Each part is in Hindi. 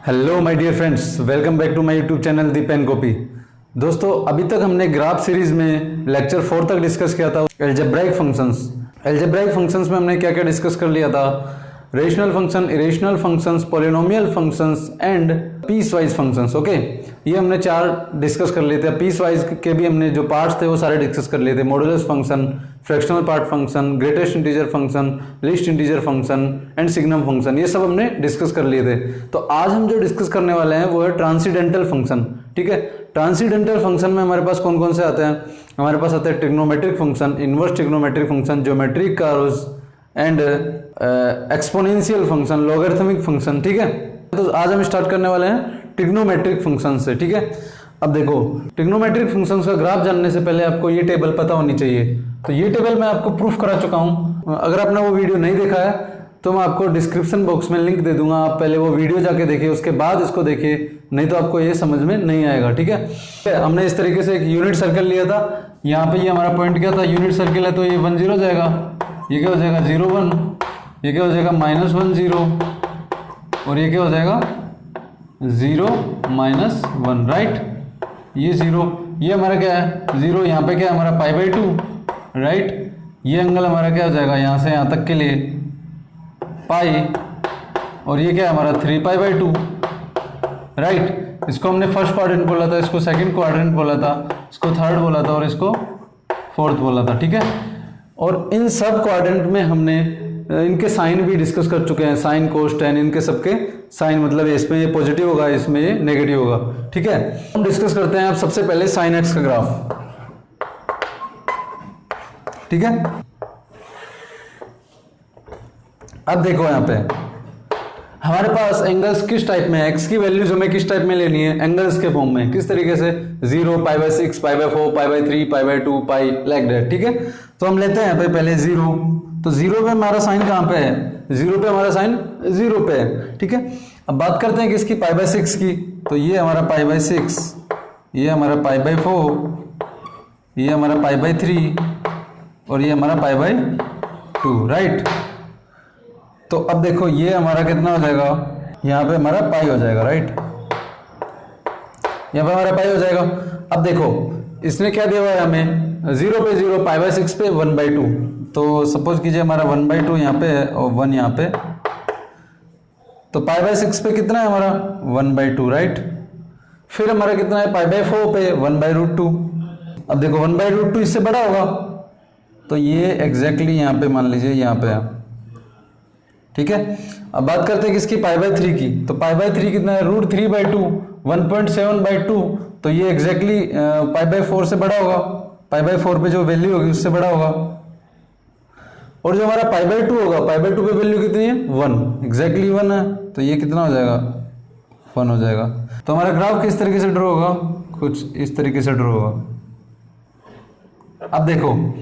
Hello my dear friends, welcome back to my YouTube channel the pen copy. दोस्तों, अभी तक हमने ग्राफ सीरीज में लेक्चर 4 तक डिस्कस किया था एल्जेब्राइक फंक्शंस। एल्जेब्राइक फंक्शंस में हमने क्या क्या डिस्कस कर लिया था? Rational function, irrational functions, polynomial functions and piecewise functions. Okay, ये हमने 4 डिस्कस कर लिए थे। पीस वाइज के भी हमने जो पार्ट्स थे वो सारे डिस्कस कर लिए थे। Modulus function, fractional part function, greatest integer function, least integer function and signum function, ये सब हमने डिस्कस कर लिए थे। तो आज हम जो डिस्कस करने वाले हैं वो है ट्रांसीडेंटल फंक्शन। ठीक है, ट्रांसीडेंटल फंक्शन में हमारे पास कौन कौन से आते हैं? हमारे पास आते हैं trigonometric function, inverse trigonometric function, geometric curves and exponential function, logarithmic function. ठीक है, तो आज हम स्टार्ट करने वाले हैं ट्रिग्नोमेट्रिक फंक्शन से। ठीक है, अब देखो, ट्रिग्नोमेट्रिक फंक्शंस का ग्राफ जानने से पहले आपको ये टेबल पता होनी चाहिए। तो ये टेबल मैं आपको प्रूफ करा चुका हूँ। अगर आपने वो वीडियो नहीं देखा है तो मैं आपको डिस्क्रिप्शन बॉक्स में लिंक दे दूंगा, आप पहले वो वीडियो जाके देखिए, उसके बाद इसको देखिए, नहीं तो आपको ये समझ में नहीं आएगा। ठीक है, हमने इस तरीके से एक यूनिट सर्कल लिया था। यहाँ पे ये हमारा पॉइंट क्या था? यूनिट सर्कल है तो ये 1 0 जाएगा, ये क्या हो जाएगा 0 1, ये क्या हो जाएगा -1 0, और ये क्या हो जाएगा 0 -1, राइट। ये 0, ये हमारा क्या है 0, यहाँ पे क्या है हमारा π/2, राइट। ये एंगल हमारा क्या हो जाएगा यहाँ से यहाँ तक के लिए पाई, और ये क्या है हमारा 3π/2, राइट। इसको हमने फर्स्ट क्वाड्रेंट बोला था, इसको सेकंड क्वाड्रेंट बोला था, इसको थर्ड बोला था और इसको फोर्थ बोला था। ठीक है, और इन सब क्वाड्रेंट में हमने इनके साइन भी डिस्कस कर चुके हैं, साइन कोस टेन, इनके सबके साइन, मतलब इसमें ये पॉजिटिव होगा, इसमें ये नेगेटिव होगा। ठीक है, हम डिस्कस करते हैं अब सबसे पहले साइन एक्स का ग्राफ। ठीक है, अब देखो यहाँ पे हमारे पास एंगल्स किस टाइप में है, एक्स की वैल्यूज हमें किस टाइप में लेनी है, एंगल्स के फॉर्म में, किस तरीके से 0, π/6, π/4, π/3, π/2, पाई, लाइक दैट। ठीक है, तो हम लेते हैं यहाँ पे पहले 0। तो 0 पे हमारा साइन कहाँ पे है? 0 पे हमारा साइन 0 पे है। ठीक है, अब बात करते हैं किसकी? π/6 की। तो ये हमारा π/6, ये हमारा π/4, ये हमारा π/3 और ये हमारा π/2, राइट। तो अब देखो ये हमारा कितना हो जाएगा, यहाँ पे हमारा पाई हो जाएगा, राइट। यहाँ पे हमारा पाई हो जाएगा। अब देखो इसने क्या दिया हुआ है हमें, 0 पे 0, π/6 पे 1/2। तो सपोज कीजिए हमारा 1/2 यहाँ पे है और 1 यहाँ पे, तो π/6 पे कितना है हमारा 1/2, राइट। फिर हमारा कितना है π/4 पे 1/√2। अब देखो 1/√2 इससे बड़ा होगा, तो ये एग्जैक्टली यहाँ पे मान लीजिए यहाँ पे है। ठीक है, अब बात करते हैं किसकी? π/3 की। तो π/3 कितना है? √3/2, 1.7/2। तो ये एग्जैक्टली π/4 से बड़ा होगा, π/4 पे जो वैल्यू होगी उससे बड़ा होगा। और जो हमारा π/2 होगा, π/2 पे वैल्यू कितनी है? 1, एग्जैक्टली 1 है, तो ये कितना हो जाएगा? 1 हो जाएगा। तो हमारा ग्राफ किस तरीके से ड्रॉ होगा? कुछ इस तरीके से ड्रॉ होगा। अब देखो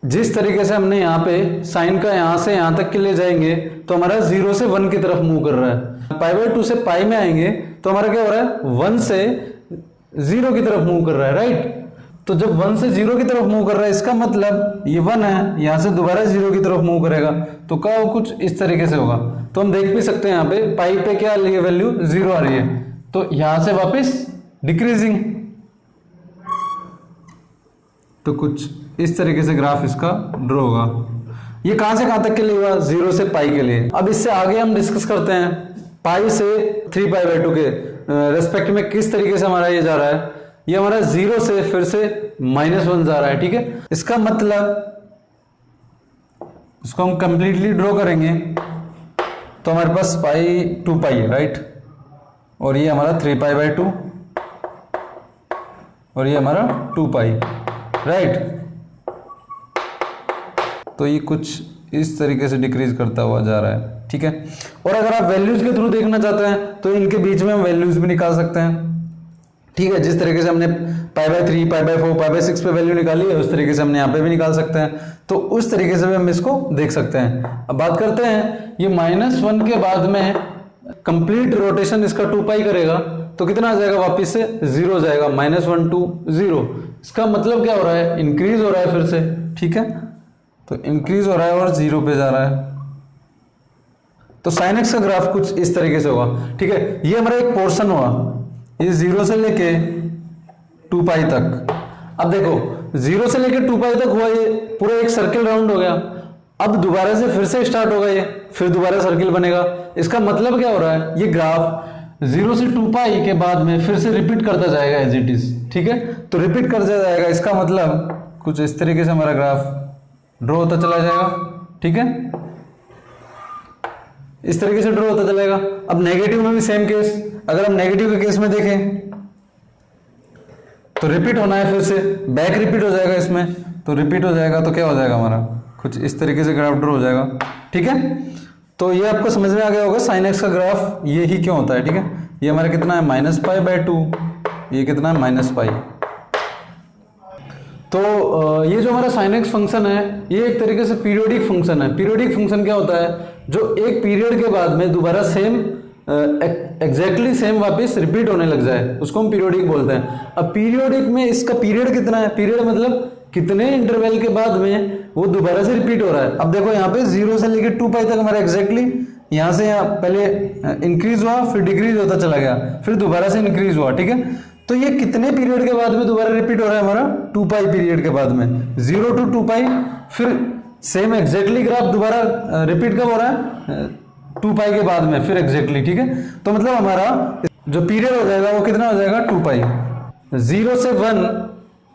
जिस तरीके से हमने यहाँ पे साइन का यहाँ से यहाँ तक के लिए जाएंगे तो हमारा 0 से 1 की तरफ मूव कर रहा है। π/2 से पाई में आएंगे तो हमारा क्या हो रहा है? 1 से 0 की तरफ मूव कर रहा है, राइट। तो जब 1 से 0 की तरफ मूव कर रहा है, इसका मतलब ये 1 है, यहाँ से दोबारा 0 की तरफ मूव करेगा, तो क्या हो? कुछ इस तरीके से होगा। तो हम देख भी सकते हैं यहाँ पे पाई पे क्या आ रही है वैल्यू? 0 आ रही है, तो यहाँ से वापिस डिक्रीजिंग। तो कुछ इस तरीके से ग्राफ इसका ड्रॉ होगा। ये कहां से कहां तक के लिए हुआ? 0 से पाई के लिए। अब इससे आगे हम डिस्कस करते हैं पाई से 3π/2 के रेस्पेक्ट में किस तरीके से हमारा ये जा रहा है। ये हमारा 0 से फिर से -1 जा रहा है। ठीक है, इसका मतलब इसको हम कंप्लीटली ड्रॉ करेंगे तो हमारे पास 2π है, राइट। और ये हमारा 3π/2 और ये हमारा 2π, राइट। तो ये कुछ इस तरीके से डिक्रीज करता हुआ जा रहा है। ठीक है, और अगर आप वैल्यूज के थ्रू देखना चाहते हैं तो इनके बीच में हम वैल्यूज भी निकाल सकते हैं। ठीक है, जिस तरीके से हमने π/3, π/4, π/6 पे वैल्यू निकाली है, उस तरीके से हमने यहाँ पे भी निकाल सकते हैं। तो उस तरीके से भी हम इसको देख सकते हैं। अब बात करते हैं, ये -1 के बाद में कंप्लीट रोटेशन इसका 2π करेगा तो कितना आ जाएगा? वापिस से 0 जाएगा, -1 to 0। इसका मतलब क्या हो रहा है? इंक्रीज हो रहा है फिर से। ठीक है, तो इंक्रीज हो रहा है और 0 पे जा रहा है। तो साइन एक्स का ग्राफ कुछ इस तरीके से होगा, ठीक है। ये हमारा एक पोर्शन हुआ, ये 0 से लेके 2 पाई तक। अब देखो 0 से लेके 2 पाई तक हुआ, ये पूरा एक सर्किल राउंड हो गया। अब दोबारा से फिर से स्टार्ट होगा, ये फिर दोबारा सर्किल बनेगा। इसका मतलब क्या हो रहा है, ये ग्राफ 0 से 2 पाई के बाद में फिर से रिपीट करता जाएगा एज इट इज, ठीक है। तो रिपीट करता जाएगा, इसका मतलब कुछ इस तरीके से हमारा ग्राफ ड्रॉ होता चला जाएगा, ठीक है। इस तरीके से ड्रॉ होता चलेगा। अब नेगेटिव में भी सेम केस, अगर हम नेगेटिव के केस में देखें तो रिपीट होना है, फिर से बैक रिपीट हो जाएगा इसमें, तो रिपीट हो जाएगा तो क्या हो जाएगा हमारा, कुछ इस तरीके से ग्राफ ड्रॉ हो जाएगा, ठीक है। तो ये आपको समझ में आ गया होगा साइन एक्स का ग्राफ ये ही क्यों होता है, ठीक है। ये हमारा कितना है -π/2, ये कितना है -π। तो ये जो हमारा साइन एक्स फंक्शन है ये एक तरीके से पीरियोडिक फंक्शन है। पीरियोडिक फंक्शन क्या होता है, जो एक पीरियड के बाद में दोबारा सेम एग्जैक्टली सेम वापस रिपीट होने लग जाए, उसको हम पीरियोडिक बोलते हैं। अब पीरियोडिक में इसका पीरियड कितना है, पीरियड मतलब कितने इंटरवल के बाद में वो दोबारा से रिपीट हो रहा है। अब देखो यहाँ पे 0 से लेकर 2 पाई तक हमारा एग्जैक्टली यहाँ से यहाँ पहले इंक्रीज हुआ, फिर डिक्रीज होता चला गया, फिर दोबारा से इंक्रीज हुआ, ठीक है। तो ये कितने पीरियड के बाद में दोबारा रिपीट हो रहा है हमारा, 2 पाई पीरियड के बाद में, 0 to 2 पाई, फिर सेम एग्जैक्टली ग्राफ दोबारा रिपीट कब हो रहा है, 2 पाई के बाद में फिर एग्जैक्टली, ठीक है। तो मतलब हमारा जो पीरियड हो जाएगा वो कितना हो जाएगा, 2 पाई। 0 से 1,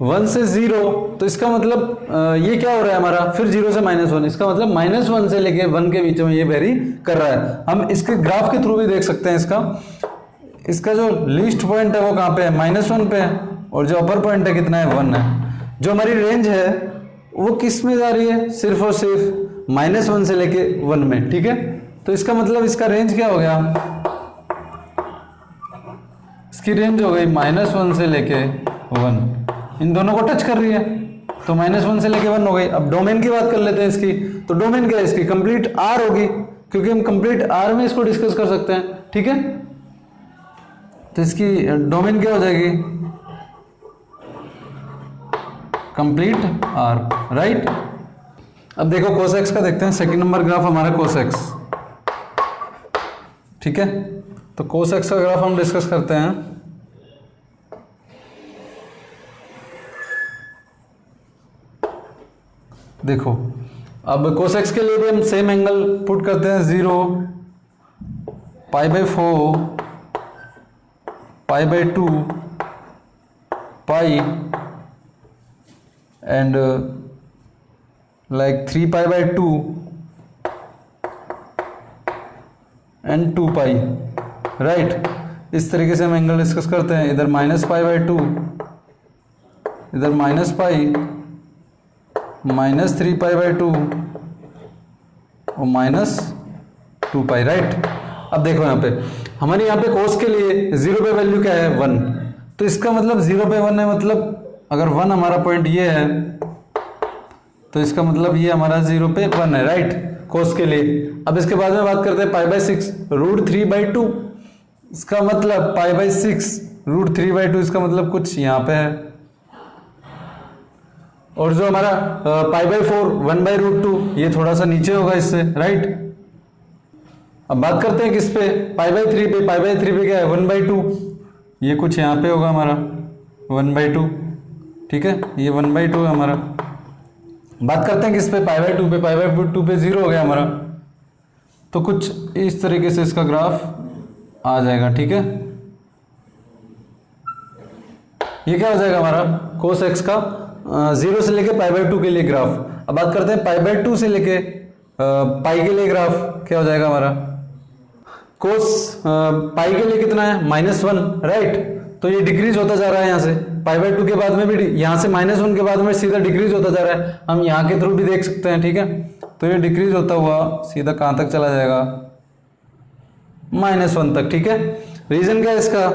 1 से 0, तो इसका मतलब ये क्या हो रहा है हमारा, फिर 0 से -1, इसका मतलब -1 से लेके 1 के बीच में ये वेरी कर रहा है। हम इसके ग्राफ के थ्रू भी देख सकते हैं। इसका जो लीस्ट पॉइंट है वो कहाँ पे है, -1 पे है, और जो अपर पॉइंट है कितना है, 1 है। जो हमारी रेंज है वो किस में जा रही है, सिर्फ और सिर्फ -1 से लेके 1 में, ठीक है। तो इसका मतलब इसका रेंज क्या हो गया, इसकी रेंज हो गई -1 से लेके 1, इन दोनों को टच कर रही है, तो -1 से लेके 1 हो गई। अब डोमेन की बात कर लेते हैं इसकी, तो डोमेन क्या है इसकी, कंप्लीट R होगी, क्योंकि हम कंप्लीट R में इसको डिस्कस कर सकते हैं, ठीक है। तो इसकी डोमेन क्या हो जाएगी, कंप्लीट R, राइट। अब देखो cos x का देखते हैं, सेकंड नंबर ग्राफ हमारा cos x, ठीक है। तो cos x का ग्राफ हम डिस्कस करते हैं। देखो अब cos x के लिए भी हम सेम एंगल पुट करते हैं, 0, π/4, π/2, pi and like 3π/2 and 2 pi, right. इस तरीके से हम एंगल डिस्कस करते हैं। इधर -π/2, इधर -π, -3π/2 और -2 पाई, राइट। अब देखो यहाँ पे हमारे यहाँ पे कोस के लिए 0 पे वैल्यू क्या है, 1, तो इसका मतलब 0 पे 1 है, मतलब अगर 1 हमारा पॉइंट ये है तो इसका मतलब ये हमारा 0 पे 1 है, राइट, कोस के लिए। अब इसके बाद में बात करते हैं π/6, √3/2, इसका मतलब π/6 √3/2, इसका मतलब कुछ यहाँ पे है। और जो हमारा π/4 1/√2, ये थोड़ा सा नीचे होगा इससे, राइट। अब बात करते हैं किस पे, π/3 पे। π/3 पे क्या है, 1/2, ये कुछ यहाँ पे होगा हमारा 1/2, ठीक है, ये 1/2 है हमारा। बात करते हैं किस पे, π/2 पे। π/2 पे 0 हो गया हमारा, तो कुछ इस तरीके से इसका ग्राफ आ जाएगा, ठीक है। ये क्या हो जाएगा हमारा cos x का 0 से लेके π/2 के लिए ग्राफ। अब बात करते हैं π/2 से लेके पाई के लिए ग्राफ, क्या हो जाएगा हमारा, cos पाई के लिए कितना है, -1, राइट। तो ये डिक्रीज होता जा रहा है यहाँ से, π/2 के बाद में भी यहाँ से -1 के बाद में सीधा डिक्रीज होता जा रहा है। हम यहाँ के थ्रू भी देख सकते हैं, ठीक है। तो ये डिक्रीज होता हुआ सीधा कहाँ तक चला जाएगा, -1 तक, ठीक है। रीजन क्या है इसका,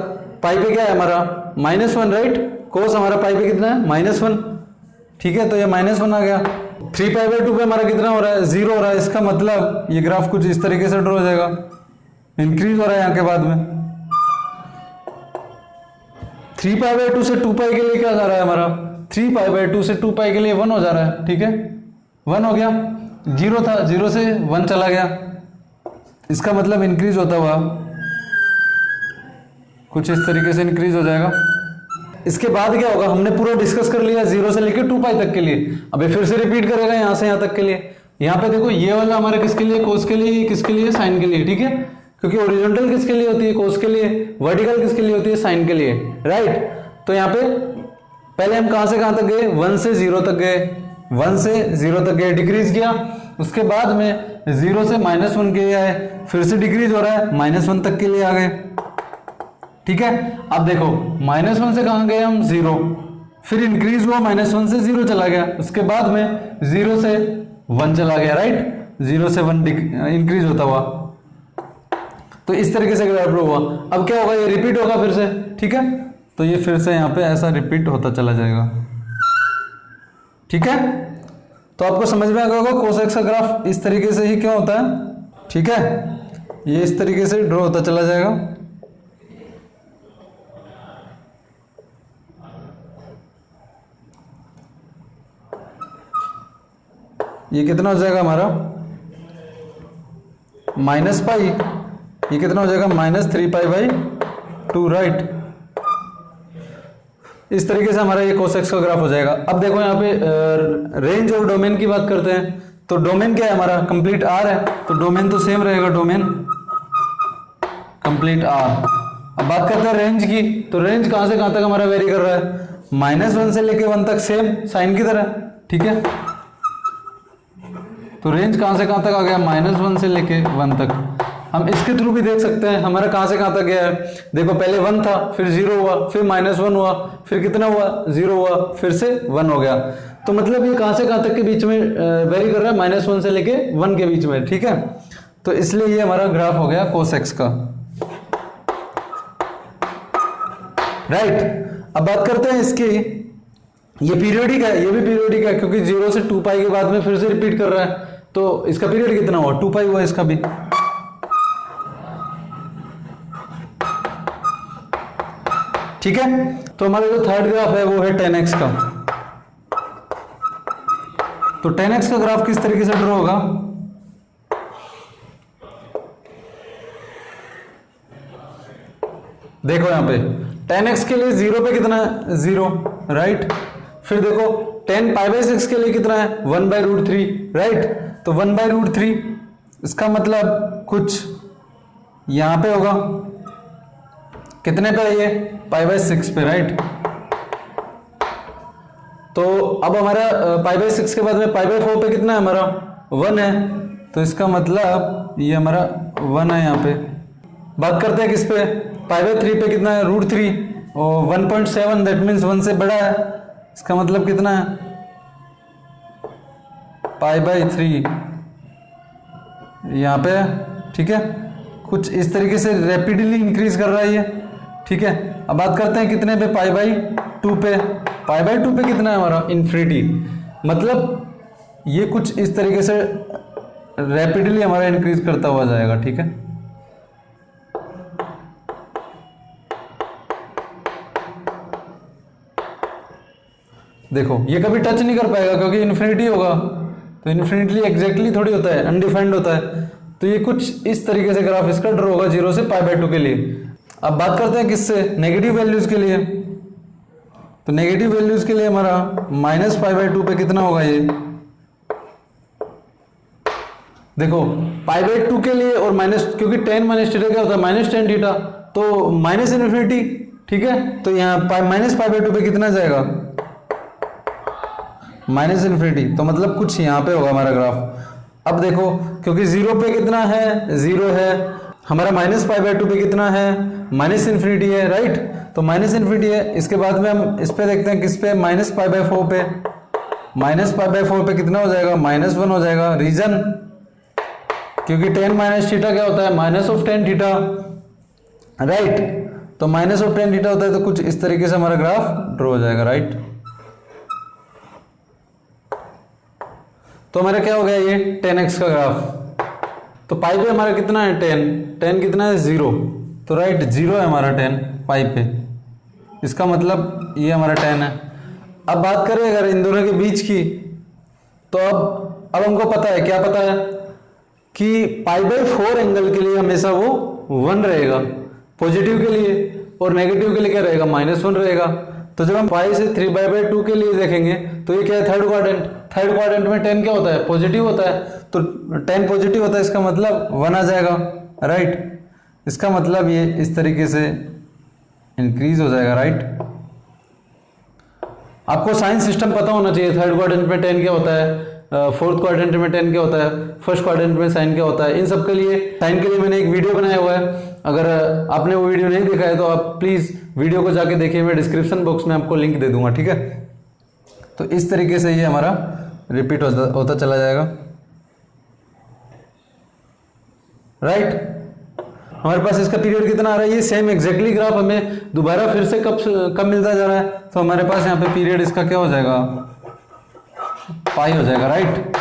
पाई पे क्या है हमारा -1, राइट। कोस हमारा पाई पे कितना है, -1, ठीक है। तो ये -1 आ गया। 3π/2 पे हमारा कितना हो रहा है, 0 हो रहा है। इसका मतलब ये ग्राफ कुछ इस तरीके से ड्रॉ हो जाएगा, इंक्रीज हो रहा है यहाँ के बाद में। 3π/2 से 2 पाई के लिए क्या जा रहा है हमारा, 3π/2 से 2 पाई के लिए 1 हो जा रहा है, ठीक है, 1 हो गया। 0 था, 0 से 1 चला गया, इसका मतलब इंक्रीज होता हुआ कुछ इस तरीके से इंक्रीज हो जाएगा। इसके बाद क्या होगा, हमने पूरा डिस्कस कर लिया 0 से लेकर 2 पाई तक के लिए। अबे फिर से रिपीट करेगा यहाँ से यहाँ तक के लिए। यहाँ पे देखो ये वाला हमारे किसके लिए, कोस के लिए, किसके लिए, साइन के लिए, ठीक है। क्योंकि ओरिजेंटल किसके लिए होती है, कोस के लिए, वर्टिकल किसके लिए होती है, साइन के लिए, राइट। तो यहाँ पे पहले हम कहां से कहां तक गए, 1 से 0 तक गए, 1 से 0 तक गए, डिक्रीज किया। उसके बाद में 0 से -1 के लिए आए, फिर से डिक्रीज हो रहा है, -1 तक के लिए आ गए, ठीक है। अब देखो -1 से कहां गए हम, 0, फिर इंक्रीज हुआ, -1 से 0 चला गया, उसके बाद में 0 से 1 चला गया, राइट। 0 से 1 इंक्रीज होता हुआ, तो इस तरीके से ग्राफ हुआ। अब क्या होगा, ये रिपीट होगा फिर से, ठीक है। तो ये फिर से यहाँ पे ऐसा रिपीट होता चला जाएगा, ठीक है। तो आपको समझ में आ गया होगा कोस एक्स का ग्राफ इस तरीके से ही क्यों होता है, ठीक है। ये इस तरीके से ड्रॉ होता चला जाएगा। ये कितना हो जाएगा हमारा, -पाई, ये कितना हो जाएगा, -3π/2, राइट। इस तरीके से हमारा ये कोस एक्स का ग्राफ हो जाएगा। अब देखो यहाँ पे रेंज और डोमेन की बात करते हैं। तो डोमेन क्या है हमारा, कंप्लीट आर है, तो डोमेन तो सेम रहेगा, डोमेन कंप्लीट आर। अब बात करते हैं रेंज की, तो रेंज कहां से कहां तक हमारा वेरी कर रहा है, -1 से लेके 1 तक, सेम साइन की तरह, ठीक है। तो रेंज कहां से कहां तक आ गया, -1 से लेके 1 तक। हम इसके थ्रू भी देख सकते हैं हमारा कहां से कहां तक गया है। देखो पहले 1 था, फिर 0 हुआ, फिर -1 हुआ, फिर कितना हुआ, 0 हुआ, फिर से 1 हो गया। तो मतलब ये कहां से कहां तक के बीच में वेरी कर रहा है, -1 से लेके 1 के बीच में, ठीक है। तो इसलिए ये हमारा ग्राफ हो गया कोस एक्स का, राइट। अब बात करते हैं इसकी, ये पीरियोडिक है, ये भी पीरियोडिक है, क्योंकि 0 से 2 पाई के बाद में फिर से रिपीट कर रहा है। तो इसका पीरियड कितना हुआ, 2 पाई हुआ इसका भी, ठीक है। तो हमारा जो थर्ड ग्राफ है वो है 10x का। तो 10x का ग्राफ किस तरीके से ड्रॉ होगा, देखो यहां पे 10x के लिए 0 पे कितना है, 0, राइट। फिर देखो 10π/6 के लिए कितना है, 1/√3, राइट। तो 1/√3 इसका मतलब कुछ यहां पे होगा, कितने पे है ये, π/6 पे, राइट। तो अब हमारा π/6 के बाद में π/4 पे कितना है हमारा, 1 है। तो इसका मतलब ये हमारा 1 है यहाँ पे। बात करते हैं किस पे, π/3 पे कितना है, √3, और 1.7, दैट मीन्स 1 से बड़ा है। इसका मतलब कितना है, π/3 यहाँ पे, ठीक है। कुछ इस तरीके से रैपिडली इंक्रीज कर रहा है ये, ठीक है। अब बात करते हैं कितने पे, π/2 पे। π/2 पे कितना है हमारा, इन्फिनिटी। मतलब ये कुछ इस तरीके से रैपिडली हमारा इंक्रीज करता हुआ जाएगा, ठीक है। देखो ये कभी टच नहीं कर पाएगा क्योंकि इन्फिनिटी होगा, तो इन्फिनिटली एग्जैक्टली थोड़ी होता है, अनडिफाइंड होता है। तो ये कुछ इस तरीके से ग्राफ इसका ड्रॉ होगा 0 से π/2 के लिए। अब बात करते हैं किससे, नेगेटिव वैल्यूज के लिए। तो नेगेटिव वैल्यूज के लिए हमारा -π/2 पे कितना होगा ये, देखो π/2 के लिए और माइनस, क्योंकि tan - थीटा क्या होता है, -tan थीटा, तो माइनस इन्फिनिटी, ठीक है। तो यहाँ -π/2 पे कितना जाएगा, -इन्फिनिटी। तो मतलब कुछ यहाँ पे होगा हमारा ग्राफ। अब देखो क्योंकि 0 पे कितना है, 0 है, हमारा -π/2 पे कितना है, -इन्फिनिटी है, राइट। तो -इन्फिनिटी है। इसके बाद में हम इस पे देखते हैं किस पे, -π/4 पे। -π/4 पे कितना हो जाएगा, -1 हो जाएगा। रीजन, क्योंकि tan - थीटा क्या होता है, -tan थीटा, राइट। तो -tan थीटा होता है, तो कुछ इस तरीके से हमारा ग्राफ ड्रॉ हो जाएगा, राइट। तो हमारा क्या हो गया ये 10x का ग्राफ। तो पाई पे हमारा कितना है, 10 कितना है, 0, तो राइट 0 है हमारा 10 पाई पे। इसका मतलब ये हमारा 10 है। अब बात करें अगर इन दोनों के बीच की, तो अब हमको पता है, क्या पता है, कि π/4 एंगल के लिए हमेशा वो 1 रहेगा पॉजिटिव के लिए, और नेगेटिव के लिए क्या रहेगा, -1 रहेगा। तो जब हम पाई से 3π/2 के लिए देखेंगे तो ये क्या है, थर्ड क्वाड्रेंट में 10 क्या होता है, पॉजिटिव होता है, तो 10 पॉजिटिव होता है, इसका मतलब 1 आ जाएगा, राइट। इसका मतलब ये इस तरीके से इंक्रीज हो जाएगा, राइट। आपको साइंस सिस्टम पता होना चाहिए, थर्ड क्वाड्रेंट में 10 क्या होता है, फोर्थ क्वाड्रेंट में 10 क्या होता है, फर्स्ट क्वाड्रेंट में साइन क्या होता है। इन सब के लिए साइन के लिए मैंने एक वीडियो बनाया हुआ है, अगर आपने वो वीडियो नहीं देखा है तो आप प्लीज वीडियो को जाके देखिए, मैं डिस्क्रिप्शन बॉक्स में आपको लिंक दे दूंगा, ठीक है। तो इस तरीके से ये हमारा रिपीट होता चला जाएगा, राइट। हमारे पास इसका पीरियड कितना आ रहा है, ये सेम एग्जैक्टली ग्राफ हमें दोबारा फिर से कब मिलता जा रहा है, तो हमारे पास यहाँ पे पीरियड इसका क्या हो जाएगा, पाई हो जाएगा, राइट।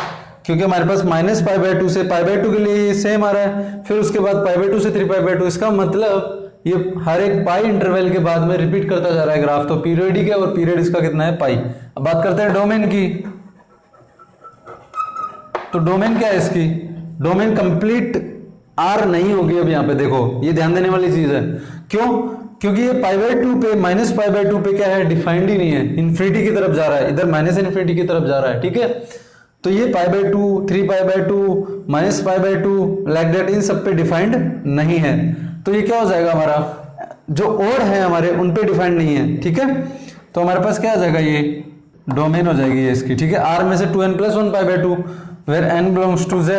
क्योंकि हमारे पास -π/2 से π/2 के लिए सेम आ रहा है, फिर उसके बाद π/2 से 3π/2, इसका मतलब ये हर एक पाई इंटरवल के बाद में रिपीट करता जा रहा है ग्राफ। तो पीरियडिक है और पीरियड इसका कितना है, पाई। अब बात करते हैं डोमेन की। तो डोमेन क्या है इसकी, डोमेन कंप्लीट आर नहीं होगी। अब यहाँ पे देखो, ये ध्यान देने वाली चीज है, क्यों, क्योंकि ये π/2 पे -π/2 पे क्या है, डिफाइंड ही नहीं है, इन्फिनिटी की तरफ जा रहा है, इधर -इन्फिनिटी की तरफ जा रहा है, ठीक है। तो ये π/2, 3π/2, -π/2 लाइक दैट, इन सब पे डिफाइंड नहीं है। तो ये क्या हो जाएगा, हमारा जो और है हमारे उन पे डिफाइंड नहीं है, ठीक है। तो हमारे पास क्या आ जाएगा, ये डोमेन हो जाएगी ये इसकी, ठीक है। R में से 2n + 1 π/2 where n belongs to Z,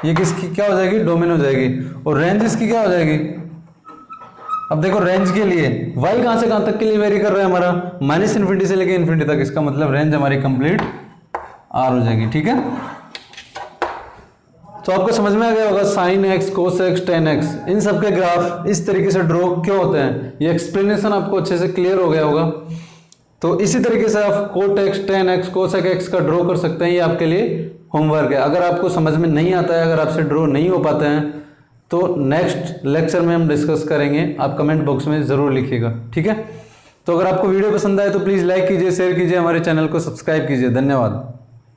ये किसकी क्या हो जाएगी, डोमेन हो जाएगी। और रेंज इसकी क्या हो जाएगी, अब देखो रेंज के लिए y कहां से कहां तक के लिए वेरी कर रहा है हमारा, -इन्फिनिटी से लेके इन्फिनिटी तक, इसका मतलब रेंज हमारी कंप्लीट R हो जाएगी, ठीक है। तो आपको समझ में आ गया होगा sin x, cos x, tan x, इन सब के ग्राफ इस तरीके से ड्रॉ क्यों होते हैं, ये एक्सप्लेनेशन आपको अच्छे से क्लियर हो गया होगा। तो इसी तरीके से आप cot x, tan x, cos x का ड्रॉ कर सकते हैं, ये आपके लिए होमवर्क है। अगर आपको समझ में नहीं आता है, अगर आपसे ड्रॉ नहीं हो पाते हैं, तो नेक्स्ट लेक्चर में हम डिस्कस करेंगे, आप कमेंट बॉक्स में ज़रूर लिखिएगा, ठीक है। तो अगर आपको वीडियो पसंद आए तो प्लीज़ लाइक कीजिए, शेयर कीजिए, हमारे चैनल को सब्सक्राइब कीजिए। धन्यवाद।